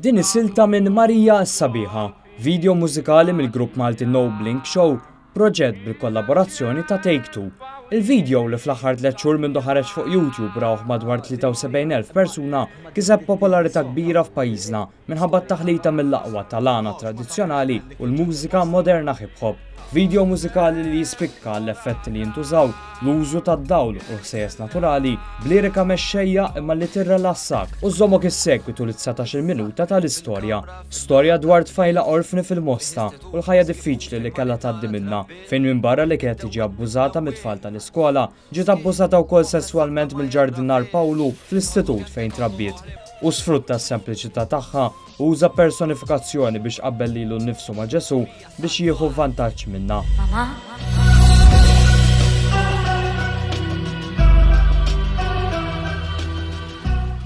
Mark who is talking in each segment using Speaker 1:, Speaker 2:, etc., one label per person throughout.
Speaker 1: Din is-silta minn Marija s-Sabiħa, video mużikali mill-grupp Malti No Blink Show, proġett bil-kollaborazzjoni ta' Take Two. Il-video li fl-aħħar 3 xhur mindu ħareġ fuq YouTube rawh madwar 73,000 persuna kiseb popolarità kbira f'pajjiżna minħabba t-taħlita mill-aqwa tal-għana tradizzjonali u l-mużika moderna hip-hop. Video mużikali li jispikka l-effetti li jintużaw, l-użu tad-dawl u ħsejjes naturali, b'lirika mexxejja imma li tirrelassak u żommok is-segwitu li 19 minuta tal-istorja. Storja dwar tfajla orfni fil-Mosta u l-ħajja diffiċli li kellha tgħaddi minnha, fejn minn barra li kienet tiġi abbużata mit-tfal tal-iskola, ġiet abbużata wkoll sesswalment mill-ġardinar Pawlu fl-istitut fejn trabbiet. U sfrutta s-sempliċità tagħha u uża personifikazzjoni biex qabbel lilu nnifsu ma' Ġesu biex jieħu vantaġġ minnha.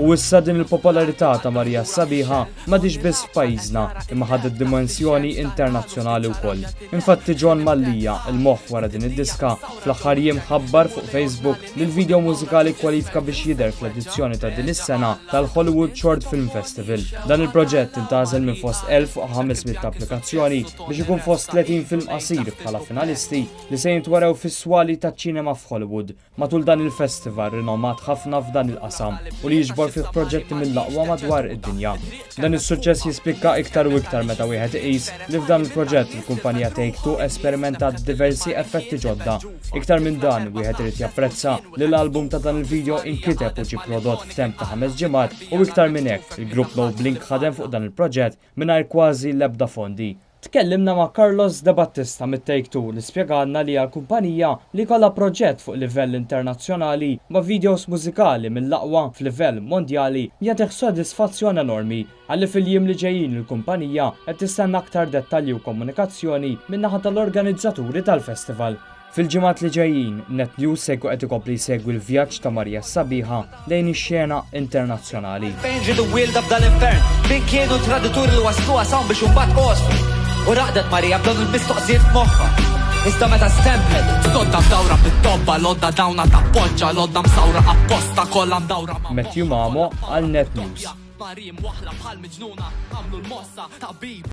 Speaker 1: U issa din il-popolarità ta' Marija s-Sabiħa m'għadix biss f'pajjiżna imma ħadet dimensjoni internazzjonali wkoll. Infatti John Mallija, il-moħħ wara din id-diska, fl-aħħar jiem ħabbar fuq Facebook li l-video mużikali kwalifika biex jidher fl-edizzjoni ta' din is-sena tal-Hollywood Short Film Festival. Dan il-proġett intgħażel minn fost 1500 applikazzjoni biex ikun fost 30 film qasir bħala finalisti li se jintwerew fis-swali taċ-ċinema f'Hollywood matul dan il-festival rinomat ħafna f'dan il-qasam u li jiġbor fih proġetti mill-aqwa madwar id-dinja. Dan is-suċċess jispikka iktar u iktar meta wieħed iqis li f'dan il-proġett il-kumpanija Take Two esperimentat diversi effetti ġodda. Iktar minn dan wieħed irid japprezza li l-album ta' dan il-video inkiteb u ġie prodott f'temp ta' 5 ġimgħat u iktar minn hekk il-grupp No Blink ħadem fuq dan il-proġett mingħajr kważi l-ebda fondi. Tkellimna ma' Carlos De Battista mit-Take Two li spjegalna li għal-kumpanija li kollha proġett fuq livell internazzjonali ma' videos mużikali mill-aqwa f'livell mondjali jagħtih sodisfazzjon enormi għalli fil-jiem li ġejjin il-kumpanija qed tistenna aktar dettalji u komunikazzjoni min-naħa tal-organizzaturi tal-festival. Fil-ġimgħat li ġejjin, Net News segwi qed ikompli jsegwi l-vjaġġ ta' Marija s-Sabiħa lejn ix-xena internazzjonali.
Speaker 2: Fejn ġidu wilda f'dan l-infern, fejn kienu tradituri li wasluha sawn biex imbagħad qosfu. U raqdet Marija b'dan il-mistoqsijiet f'moħħha. Iżda meta stemplet, sodda mdawra bit-tobba, lodda dawna tappoġġa, lodda msawra apposta kollha mdawra.
Speaker 1: Matthew Mamo għal Net News.
Speaker 2: Marim waħla bħal miġnuna, għamlu l-mossa tabib.